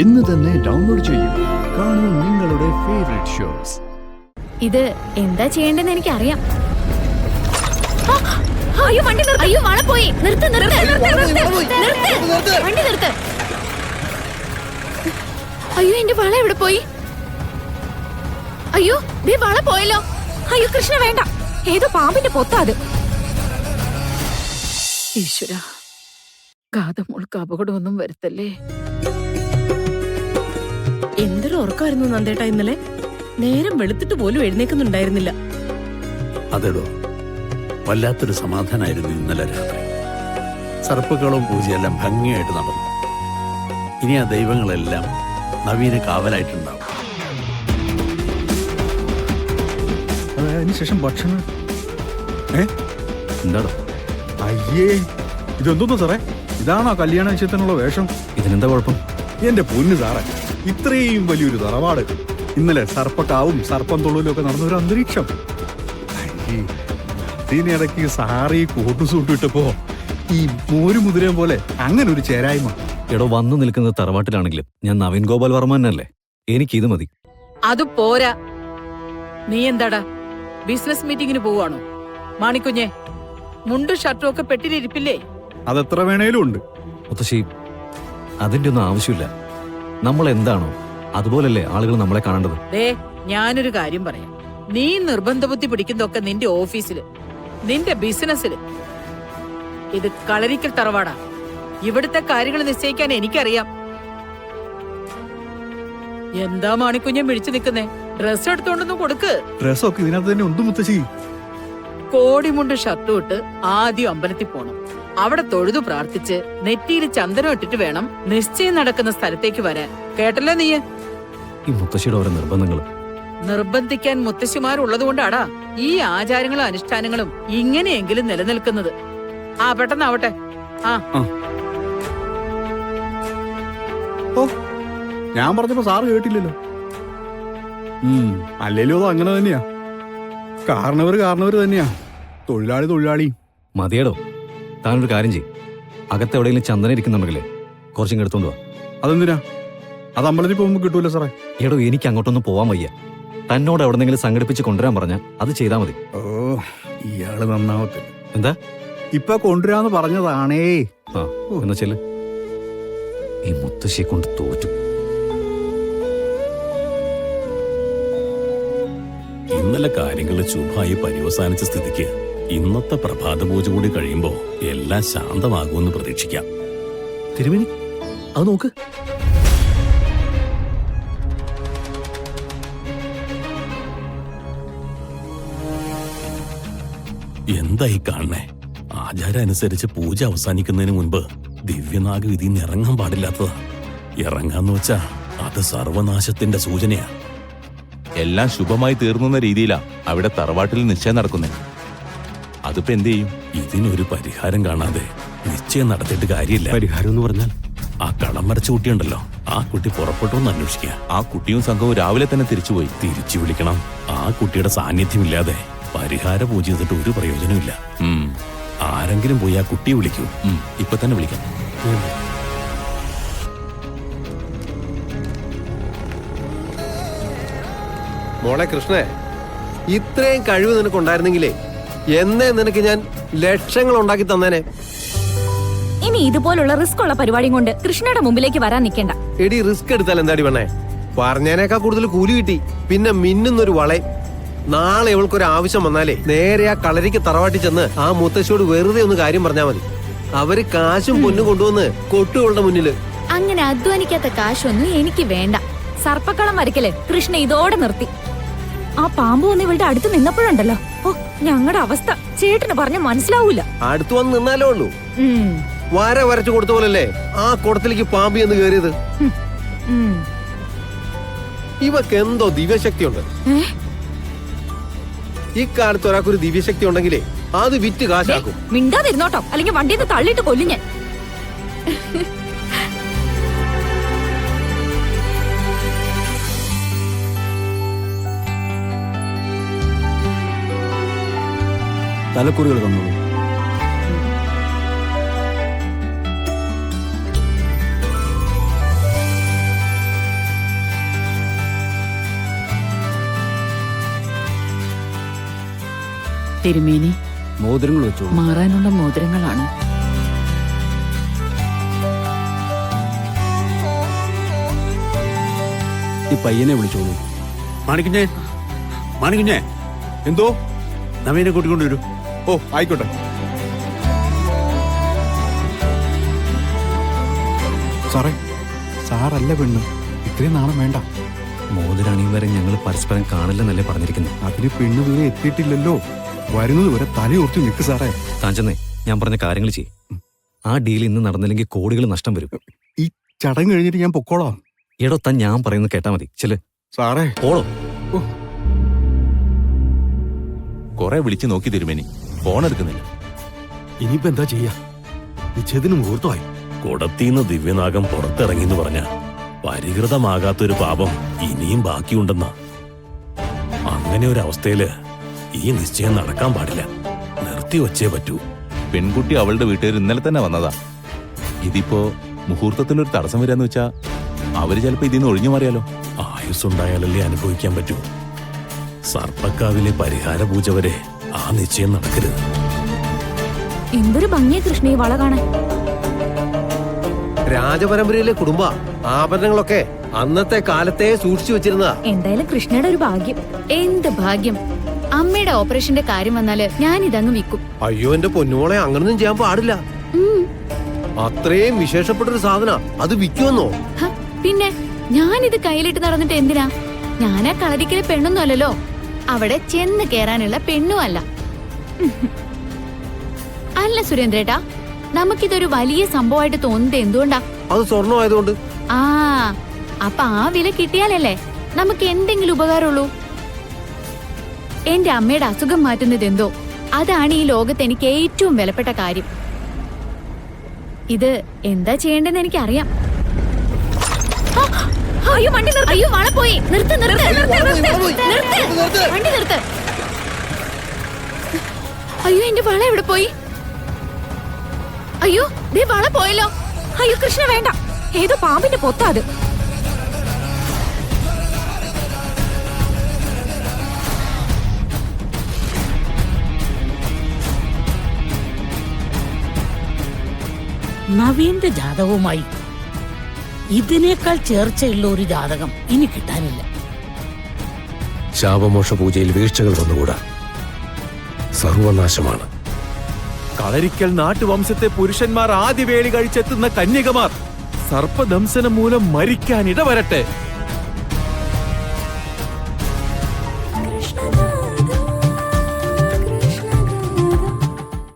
ഇന്ന് തന്നെ ഡൗൺലോഡ് ചെയ്യൂ. കാണൂ നിങ്ങളുടെ ഫേവറേറ്റ് ഷോസ്. ഇത് എന്താ ചെയ്യേണ്ടതെന്ന് എനിക്കറിയാം. അയ്യോ വണ്ടി നിർത്ത്. അയ്യോ വള പോയി. നിർത്ത് നിർത്ത് നിർത്ത് വണ്ടി നിർത്ത്. അയ്യോ എന്റെ വള എവിടെ പോയി? അയ്യോ ദേ വള പോയല്ലോ. അയ്യോ കൃഷ്ണ വേണ്ട, ഏതോ പാമ്പിന്റെ പൊത്താ അത്. ഈശ്വര, ഗാതമോൾക്ക് അപകടമൊന്നും വരുത്തല്ലേ. എന്തൊരു ഉറക്കമായിരുന്നു നന്ദേട്ടാ ഇന്നലെ. നേരം വെളുത്തിട്ട് പോലും എഴുന്നേക്കുന്നുണ്ടായിരുന്നില്ല. അതെടോ, വല്ലാത്തൊരു സമാധാനമായിരുന്നു ഇന്നലെ രാത്രി. സർപ്പുകളും പൂജയെല്ലാം ഭംഗിയായിട്ട് നടന്നു. ഇനി ആ ദൈവങ്ങളെല്ലാം നവീന കാവലായിട്ടുണ്ടാവും. അതിനുശേഷം ഭക്ഷണം എന്താണോ? അയ്യേ, ഇതെന്തോന്നു സാറേ? ഇതാണോ കല്യാണ നിശ്ചയത്തിനുള്ള വേഷം? ഇതിനെന്താ കുഴപ്പം? എന്റെ പൊന്നു സാറേ, ഇത്രയും വലിയൊരു തറവാട്, ഇന്നലെ സർപ്പക്കാവും സർപ്പം തൊഴിലും ഒക്കെ നടന്നൊരു അന്തരീക്ഷം. ഇതിനിടയ്ക്ക് സാറി കോട്ടുസൂട്ട് ഇട്ടപ്പോ ഈ മോരുമുതിരയും പോലെ അങ്ങനെ ഒരു ചേരായ്മ. എടോ, വന്നു നിൽക്കുന്നത് തറവാട്ടിലാണെങ്കിലും ഞാൻ നവീൻ ഗോപാൽ വർമ്മനല്ലേ. എനിക്കിത് മതി. അത് പോരാ. നീ എന്താടാ ബിസിനസ് മീറ്റിംഗിന് പോവാണോ? മാണിക്കുഞ്ഞെ, മുണ്ടും ഷർട്ടും ഒക്കെ പെട്ടിലിരിപ്പില്ലേ? അതെത്ര വേണേലും ഉണ്ട്. മുത്തശ്ശി, അതിന്റെ ഒന്നും ആവശ്യമില്ല. നമ്മൾ എന്താണോ അതുപോലല്ലേ ആളുകൾ നമ്മളെ കാണേണ്ടത്. ഞാനൊരു കാര്യം പറയാം. നീ നിർബന്ധ ബുദ്ധി പിടിക്കുന്നതൊക്കെ നിന്റെ ഓഫീസില്, നിന്റെ ബിസിനസ്സില്. ഇത് കളരിക്കൽ തറവാടാ. ഇവിടുത്തെ കാര്യങ്ങൾ നിശ്ചയിക്കാൻ എനിക്കറിയാം. എന്താ മാണിക്കുഞ്ഞെ വിളിച്ചു നിൽക്കുന്നേ? ഡ്രസ് എടുത്തോണ്ടൊന്നും കൊടുക്ക്. ഡ്രസ്സൊക്കെ ഇതിനകത്ത് തന്നെ ഉണ്ട് മുത്തശ്ശി. കോടിമുണ്ട് ഷർട്ടും ഇട്ട് ആദ്യം അമ്പലത്തിൽ പോണം. അവിടെ തൊഴുതു പ്രാർത്ഥിച്ച് നെറ്റിയിൽ ചന്ദനം ഇട്ടിട്ട് വേണം നിശ്ചയം നടക്കുന്ന സ്ഥലത്തേക്ക് വരാൻ. കേട്ടല്ലോ നീ? ഈ മുത്തശ്ശിയുടെ ഓരോ നിർബന്ധങ്ങളും. നിർബന്ധിക്കാൻ മുത്തശ്ശിമാരുള്ളത് കൊണ്ടാടാ ഈ ആചാരങ്ങളും അനുഷ്ഠാനങ്ങളും ഇങ്ങനെയെങ്കിലും നിലനിൽക്കുന്നത്. പെട്ടെന്നാവട്ടെ. ഓ, ഞാൻ പറഞ്ഞപ്പോ സാറ് കേട്ടില്ലല്ലോ. അല്ലേലും അത് അങ്ങനെ തന്നെയാ. കാരണവര് തന്നെയാ, തൊഴിലാളി. മതിയടോ, താനൊരു കാര്യം ചെയ്യും. അകത്തെവിടെയെങ്കിലും ചന്ദനം ഇരിക്കുന്നുണ്ടെങ്കിലേ കുറച്ചും എടുത്തോണ്ട് വാ. അതെന്തിനാ? അത് അമ്പലത്തിൽ പോകുമ്പോ കിട്ടൂല സാറേ. എടോ, എനിക്ക് അങ്ങോട്ടൊന്നും പോവാൻ വയ്യ. തന്നോട് എവിടെന്നെങ്കിലും സംഘടിപ്പിച്ച് കൊണ്ടുവരാൻ പറഞ്ഞാൽ അത് ചെയ്താൽ മതി. ഓ, ഇയാള് നന്നാവത്തില്ല. എന്താ? ഇപ്പൊ കൊണ്ടുവരാന്ന് പറഞ്ഞതാണേ. എന്നാ ചെല്ല്. ഈ മുത്തശ്ശിയെ കൊണ്ട് തോറ്റു. ഇന്നലെ കാര്യങ്ങൾ ശുഭമായി പര്യവസാനിച്ച സ്ഥിതിക്ക് ഇന്നത്തെ പ്രഭാത പൂജ കൂടി കഴിയുമ്പോ എല്ലാം ശാന്തമാകുമെന്ന് പ്രതീക്ഷിക്കാം. തിരുമേനി, അത് നോക്ക്. എന്തായി കാണണേ? ആചാരം അനുസരിച്ച് പൂജ അവസാനിക്കുന്നതിന് മുൻപ് ദിവ്യനാഗം ഇതിന്ന് ഇറങ്ങാൻ പാടില്ലാത്തതാ. ഇറങ്ങാന്ന് വെച്ചാ അത് സർവനാശത്തിന്റെ സൂചനയാ. എല്ലാം ശുഭമായി തീർന്നുന്ന രീതിയിലാ അവിടെ തറവാട്ടിൽ നിശ്ചയം നടക്കുന്നേ. അതിപ്പോ എന്ത് ചെയ്യും? ഇതിനൊരു പരിഹാരം കാണാതെ നിശ്ചയം നടത്തിയിട്ട് കാര്യമില്ല. പരിഹാരം എന്ന് പറഞ്ഞാൽ ആ കളം വരച്ച കുട്ടിയുണ്ടല്ലോ, ആ കുട്ടി പുറപ്പെട്ടോന്ന് അന്വേഷിക്കുക. ആ കുട്ടിയും സംഘവും രാവിലെ തന്നെ തിരിച്ചുപോയി. തിരിച്ചു വിളിക്കണം. ആ കുട്ടിയുടെ സാന്നിധ്യമില്ലാതെ പരിഹാര പൂജ ചെയ്തിട്ട് ഒരു പ്രയോജനമില്ല. ആരെങ്കിലും പോയി ആ കുട്ടിയെ വിളിക്കൂ. ഇപ്പൊ തന്നെ വിളിക്കാം. മോളെ കൃഷ്ണേ, ഇത്രയും കഴിവ് നിനക്കുണ്ടായിരുന്നെങ്കിലേ എന്നേ നിനക്ക് ഞാൻ ലക്ഷങ്ങൾ ഉണ്ടാക്കി തന്നേനെ. ഇനി ഇതുപോലുള്ള റിസ്ക് ഉള്ള പരിപാടിയും കൊണ്ട് കൃഷ്ണയുടെ മുമ്പിലേക്ക് വരാൻ നിൽക്കണ്ട. എടി, റിസ്ക് എടുത്താൽ എന്താടി വേണേ? പറഞ്ഞതിനേക്കാൾ കൂടുതൽ കൂലി കിട്ടി. പിന്നെ മിന്നുന്നൊരു വളെ. നാളെ ഇവൾക്കൊരു ആവശ്യം വന്നാലേ നേരെ ആ കളരിക്ക് തറവാട്ടി ചെന്ന് ആ മുത്തശ്ശിയോട് വെറുതെ ഒന്ന് കാര്യം പറഞ്ഞാൽ മതി. അവര് കാശും പൊന്നും കൊണ്ടുവന്ന് കൊട്ടുകളുടെ മുന്നില്. അങ്ങനെ അധ്വാനിക്കാത്ത കാശൊന്നും എനിക്ക് വേണ്ട. സർപ്പക്കളം വരയ്ക്കല് കൃഷ്ണ ഇതോടെ നിർത്തി. ആ പാമ്പ് വന്ന് ഇവളുടെ അടുത്ത് നിന്നപ്പോഴുണ്ടല്ലോ, ഓ ഞങ്ങളുടെ അവസ്ഥ ചേട്ടന് പറഞ്ഞ മനസ്സിലാവൂല. അടുത്ത് വന്ന് നിന്നാലേ ഉള്ളൂ. വര വരച്ചു കൊടുത്ത പോലല്ലേ ആ കുടത്തിലേക്ക് പാമ്പി എന്ന് കയറിയത്. ഇവക്ക് എന്തോ ദിവ്യശക്തി ഉണ്ട്. ഇക്കാലത്ത് ഒരാൾക്കൊരു ദിവ്യശക്തി ഉണ്ടെങ്കിലേ അത് വിറ്റ് കാശാക്കും. മിണ്ടാതിരുന്നോട്ടോ, അല്ലെങ്കിൽ വണ്ടിയിൽ തള്ളിയിട്ട് കൊല്ലും ഞാൻ. തലക്കുറികൾ തന്നോളൂ. തിരുമേനി മോതിരങ്ങൾ വെച്ചോളൂ. മാറാനുള്ള മോതിരങ്ങളാണ്. ഈ പയ്യനെ വിളിച്ചോളൂ. മാണിക്കുഞ്ഞേ, മാണിക്കുഞ്ഞേ, എന്തോ നവീനെ കൂട്ടിക്കൊണ്ടുവരൂ. ഓ ആയിക്കോട്ടെ. സാറേ, സാറല്ല പെണ്ണ്, ഇത്രയും നാളെ വേണ്ട. മോതിരണി വരെ ഞങ്ങൾ പരസ്പരം കാണില്ലെന്നല്ലേ പറഞ്ഞിരിക്കുന്നത്. അതിന് പെണ്ണ് ദൂരെ എത്തിയിട്ടില്ലല്ലോ. വരുന്നത് വരെ തലയോർത്തി നിൽക്ക് സാറേ. കാഞ്ചന്നേ, ഞാൻ പറഞ്ഞ കാര്യങ്ങൾ ചെയ്യും. ആ ഡീൽ ഇന്ന് നടന്നില്ലെങ്കിൽ കോടികൾ നഷ്ടം വരും. ഈ ചടങ്ങ് കഴിഞ്ഞിട്ട് ഞാൻ പൊക്കോളാം. എടോ, താൻ ഞാൻ പറയുന്നത് കേട്ടാ മതി. ചെല് സാറേ. ഓളോ. കുറെ വിളിച്ചു നോക്കി തിരുമേനി, ഫോൺ എടുക്കുന്നില്ല. ഇനിയിപ്പോ എന്താ ചെയ്യാ? നിശ്ചയത്തിന് മുഹൂർത്തമായി. കുടത്തീന്ന് ദിവ്യനാഗം പുറത്തിറങ്ങിന്ന് പറഞ്ഞ പരിഹൃതമാകാത്തൊരു പാപം ഇനിയും ബാക്കിയുണ്ടെന്ന. അങ്ങനെ ഒരു അവസ്ഥയില് ഈ നിശ്ചയം നടക്കാൻ പാടില്ല. നിർത്തിവച്ചേ പറ്റൂ. പെൺകുട്ടി അവളുടെ വീട്ടുകാർ ഇന്നലെ തന്നെ വന്നതാ. ഇതിപ്പോ മുഹൂർത്തത്തിലൊരു തടസ്സം വരാന്ന് വെച്ചാ അവര് ചിലപ്പോ ഇതിന്ന് ഒഴിഞ്ഞു മാറിയാലോ. ആയുസ്സുണ്ടായാലല്ലേ അനുഭവിക്കാൻ പറ്റൂ. സർപ്പക്കാവിലെ പരിഹാര പൂജ വരെ ആ നിശ്ചയം നടക്കരുത്. എന്തൊരു ഭംഗിയ കൃഷ്ണ ഈ വള കാണാൻ. രാജപരമ്പരയിലെ കുടുംബ ആഭരണങ്ങളൊക്കെ അന്നത്തെ കാലത്തെ സൂക്ഷിച്ചു വെച്ചിരുന്നതാ. എന്തായാലും കൃഷ്ണയുടെ ഒരു ഭാഗ്യം. എന്ത് ഭാഗ്യം. അമ്മയുടെ ഓപ്പറേഷന്റെ കാര്യം വന്നാല് ഞാൻ ഇതങ്ങ് വിൽക്കും. അയ്യോ എന്റെ പൊന്നുമോളെ, അങ്ങനൊന്നും ചെയ്യാൻ പാടില്ല. അത്രയും വിശേഷപ്പെട്ടൊരു സാധന അത് വിൽക്കുമെന്നോ? ഹ, പിന്നെ ഞാനിത് കയ്യിലിട്ട് നടന്നിട്ട് എന്തിനാ? ഞാനാ കളരിക്കലെ പെണ്ണൊന്നും അല്ലല്ലോ. അവിടെ ചെന്ന് കേറാനുള്ള പെണ്ണും അല്ല. അല്ല സുരേന്ദ്രേട്ടാ, നമുക്കിതൊരു വലിയ സംഭവമായിട്ട് തോന്നുന്നത് എന്തുകൊണ്ടാ? അത് സ്വർണ്ണമായതുകൊണ്ട്. ആ, അപ്പൊ ആ വില കിട്ടിയാലല്ലേ നമുക്ക് എന്തെങ്കിലും ഉപകാരമുള്ളൂ. എന്റെ അമ്മയുടെ അസുഖം മാറ്റുന്നത് എന്തോ അതാണ് ഈ ലോകത്ത് എനിക്ക് ഏറ്റവും വിലപ്പെട്ട കാര്യം. ഇത് എന്താ ചെയ്യേണ്ടെന്ന് എനിക്കറിയാം. അയ്യോ, വണ്ടി നിർത്ത്. അയ്യോ, വള പോയി. നിർത്ത്, നിർത്ത്, നിർത്ത്. വണ്ടി നിർത്ത്. അയ്യോ, എന്റെ വള എവിടെ പോയി? അയ്യോ, ദേ വള പോയല്ലോ. അയ്യോ കൃഷ്ണ, വേണ്ട. ഏതോ പാമ്പിന്റെ പൊത്താ അത്. നവീന്റെ ജാതകവുമായി ഇതിനേക്കാൾ ചേർച്ചയുള്ള ഒരു ജാതകം ഇനി കിട്ടാനില്ല. ശാപമോക്ഷ പൂജയിൽ വീഴ്ചകൾ വന്നുകൂടാ. സർവനാശമാണ്. കളരിക്കൽ നാട്ടുവംശത്തെ പുരുഷന്മാർ ആദ്യ വേളി കഴിച്ചെത്തുന്ന കന്യകമാർ സർപ്പദംശനം മൂലം മരിക്കാൻ ഇടവരട്ടെ.